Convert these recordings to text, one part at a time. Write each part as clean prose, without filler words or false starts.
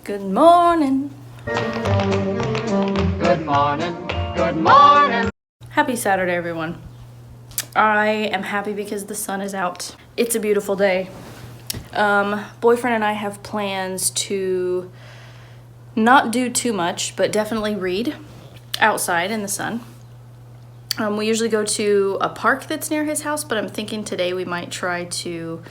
Good morning. Good morning. Good morning. Happy Saturday, everyone. I am happy because the sun is out. It's a beautiful day. Boyfriend and I have plans to not do too much, but definitely read outside in the sun. We usually go to a park that's near his house, but I'm thinking today we might try to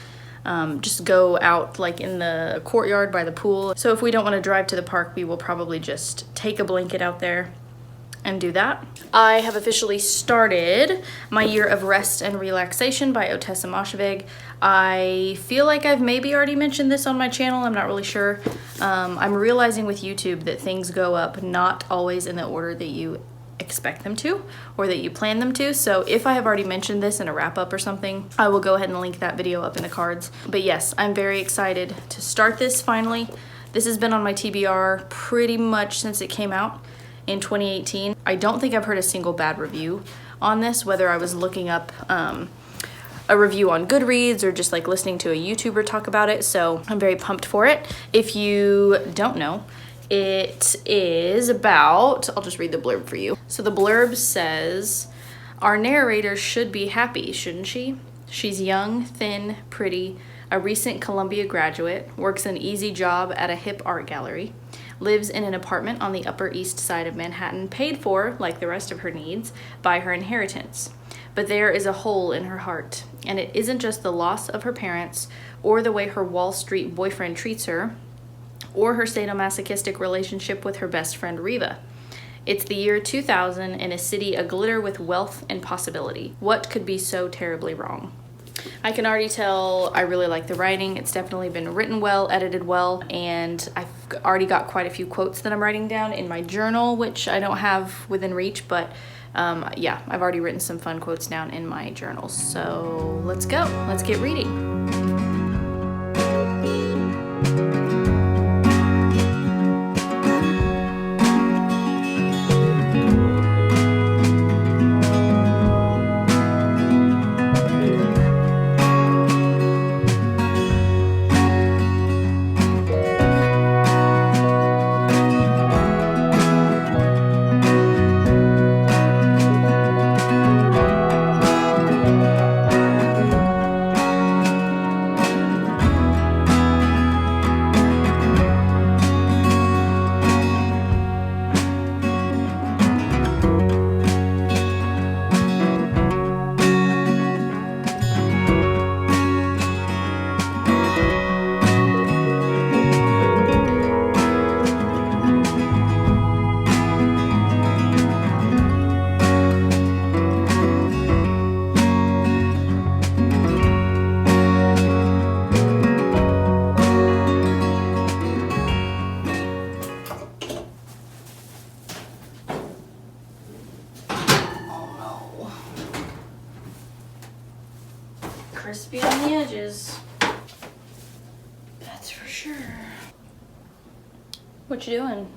just go out like in the courtyard by the pool. So if we don't want to drive to the park, we will probably just take a blanket out there and do that. I have officially started my Year of Rest and Relaxation by Ottessa Moshfegh. I feel like I've maybe already mentioned this on my channel. I'm not really sure. I'm realizing with YouTube that things go up not always in the order that you expect them to or that you plan them to. So if I have already mentioned this in a wrap up or something, I will go ahead and link that video up in the cards. But yes, I'm very excited to start this finally. This has been on my TBR pretty much since it came out in 2018. I don't think I've heard a single bad review on this, whether I was looking up a review on Goodreads or just like listening to a YouTuber talk about it. So I'm very pumped for it. If you don't know, it is about, I'll just read the blurb for you. So the blurb says, our narrator should be happy, shouldn't she? She's young, thin, pretty, a recent Columbia graduate, works an easy job at a hip art gallery, lives in an apartment on the Upper East Side of Manhattan, paid for, like the rest of her needs, by her inheritance. But there is a hole in her heart, and it isn't just the loss of her parents or the way her Wall Street boyfriend treats her, or her sadomasochistic relationship with her best friend Reva. It's the year 2000 in a city aglitter with wealth and possibility. What could be so terribly wrong? I can already tell I really like the writing. It's definitely been written well, edited well, and I've already got quite a few quotes that I'm writing down in my journal, which I don't have within reach, but yeah, I've already written some fun quotes down in my journal. So let's go. Let's get reading. Crispy on the edges, that's for sure. What you doing?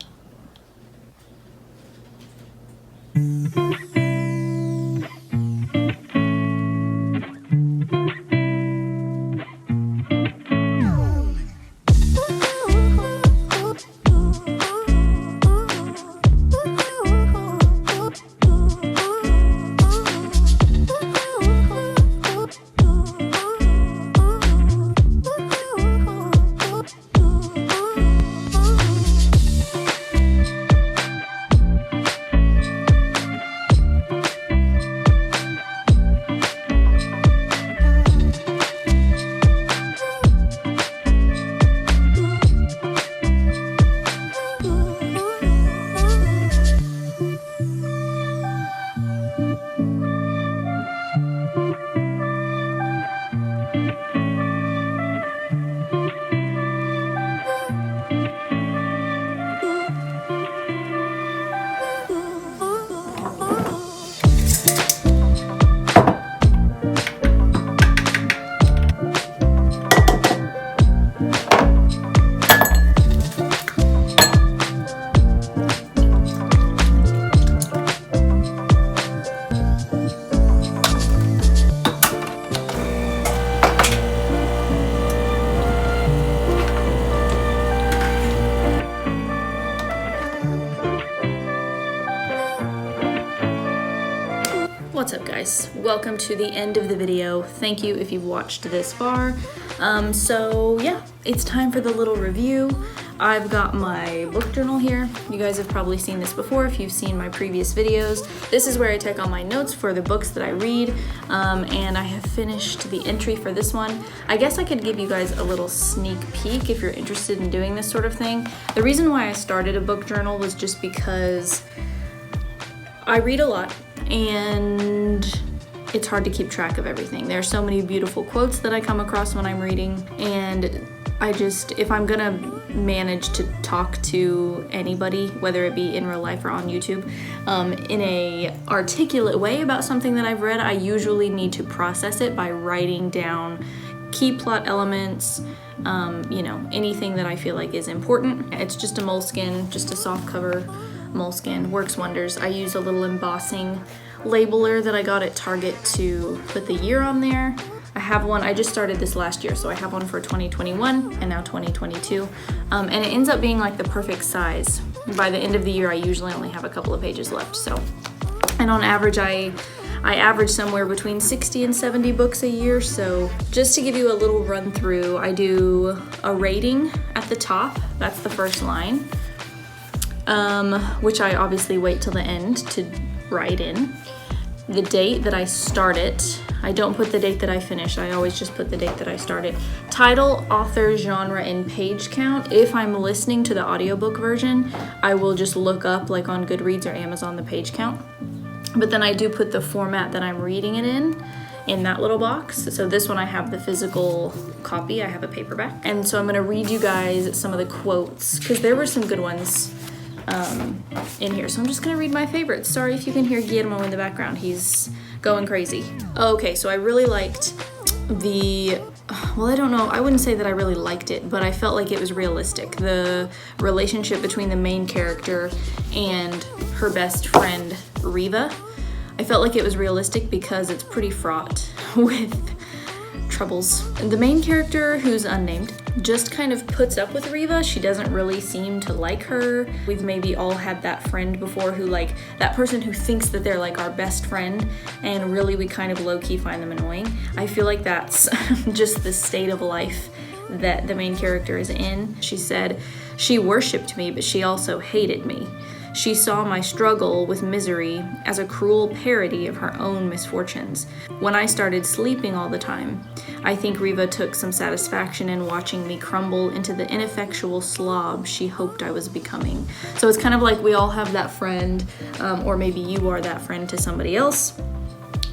guys, welcome to the end of the video. Thank you if you've watched this far. So yeah, it's time for the little review. I've got my book journal here. You guys have probably seen this before if you've seen my previous videos. This is where I take all my notes for the books that I read, and I have finished the entry for this one. I guess I could give you guys a little sneak peek if you're interested in doing this sort of thing. The reason why I started a book journal was just because I read a lot and it's hard to keep track of everything. There are so many beautiful quotes that I come across when I'm reading, and if I'm gonna manage to talk to anybody, whether it be in real life or on YouTube, in a articulate way about something that I've read, I usually need to process it by writing down key plot elements, you know, anything that I feel like is important. It's just a moleskin, just a soft cover moleskin, works wonders. I use a little embossing labeler that I got at Target to put the year on there. I have one, I just started this last year, so I have one for 2021 and now 2022. And it ends up being like the perfect size. By the end of the year, I usually only have a couple of pages left. So, and on average, I average somewhere between 60 and 70 books a year. So just to give you a little run through, I do a rating at the top. That's the first line, which I obviously wait till the end to write in. The date that I start it. I don't put the date that I finish. I always just put the date that I started. Title, author, genre, and page count. If I'm listening to the audiobook version, I will just look up, like on Goodreads or Amazon, the page count. But then I do put the format that I'm reading it in that little box. So this one I have the physical copy. I have a paperback. And so I'm gonna read you guys some of the quotes, because there were some good ones in here. So I'm just gonna read my favorites. Sorry if you can hear Guillermo in the background. He's going crazy. Okay, so I really liked well, I don't know, I wouldn't say that I really liked it, but I felt like it was realistic. The relationship between the main character and her best friend, Riva. I felt like it was realistic because it's pretty fraught with troubles. The main character, who's unnamed, just kind of puts up with Riva. She doesn't really seem to like her. We've maybe all had that friend before who, like, that person who thinks that they're like our best friend, and really we kind of low-key find them annoying. I feel like that's just the state of life that the main character is in. She said, "She worshipped me, but she also hated me. She saw my struggle with misery as a cruel parody of her own misfortunes. When I started sleeping all the time, I think Riva took some satisfaction in watching me crumble into the ineffectual slob she hoped I was becoming." So it's kind of like we all have that friend, or maybe you are that friend to somebody else,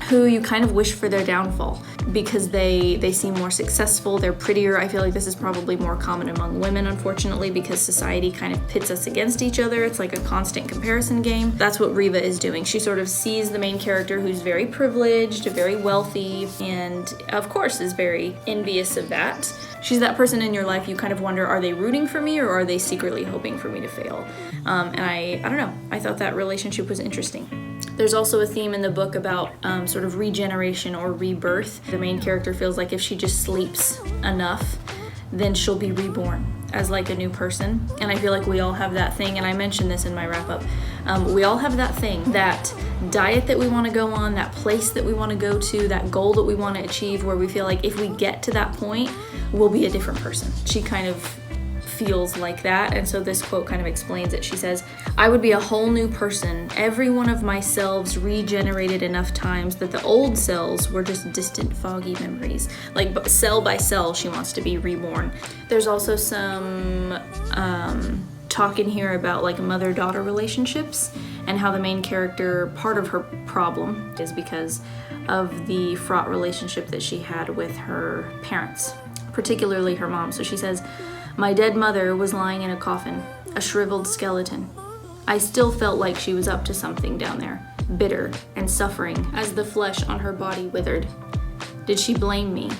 who you kind of wish for their downfall because they seem more successful, they're prettier. I feel like this is probably more common among women, unfortunately, because society kind of pits us against each other. It's like a constant comparison game. That's what Riva is doing. She sort of sees the main character who's very privileged, very wealthy, and of course is very envious of that. She's that person in your life you kind of wonder, are they rooting for me or are they secretly hoping for me to fail? And I don't know, I thought that relationship was interesting. There's also a theme in the book about sort of regeneration or rebirth. The main character feels like if she just sleeps enough, then she'll be reborn as like a new person. And I feel like we all have that thing, and I mentioned this in my wrap up. We all have that thing, that diet that we want to go on, that place that we want to go to, that goal that we want to achieve, where we feel like if we get to that point, we'll be a different person. She kind of feels like that, and so this quote kind of explains it. She says, "I would be a whole new person, every one of my selves regenerated enough times that the old selves were just distant, foggy memories." Like cell by cell, she wants to be reborn. There's also some talk in here about like mother-daughter relationships and how the main character, part of her problem is because of the fraught relationship that she had with her parents, particularly her mom. So she says, "My dead mother was lying in a coffin, a shriveled skeleton. I still felt like she was up to something down there, bitter and suffering as the flesh on her body withered. Did she blame me?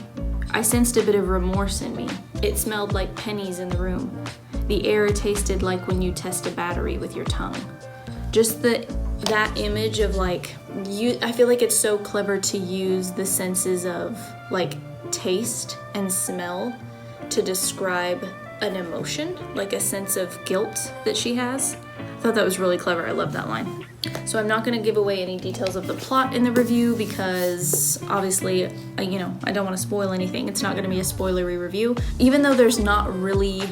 I sensed a bit of remorse in me. It smelled like pennies in the room. The air tasted like when you test a battery with your tongue." Just that image of like, I feel like it's so clever to use the senses of like taste and smell to describe an emotion, like a sense of guilt that she has. I thought that was really clever. I love that line. So I'm not going to give away any details of the plot in the review because obviously, you know, I don't want to spoil anything. It's not going to be a spoilery review. Even though there's not really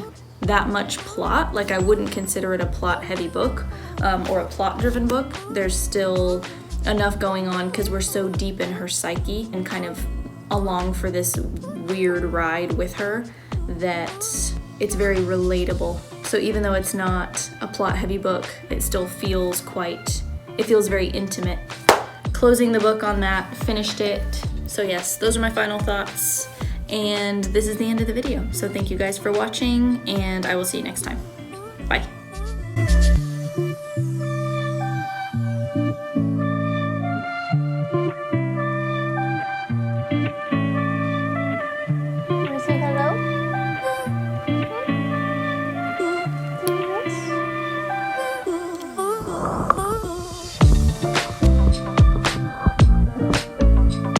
that much plot, like I wouldn't consider it a plot heavy book or a plot driven book, there's still enough going on because we're so deep in her psyche and kind of along for this weird ride with her that it's very relatable. So even though it's not a plot heavy book, it still feels it feels very intimate. Closing the book on that, finished it. So yes, those are my final thoughts. And this is the end of the video. So thank you guys for watching, and I will see you next time. Bye.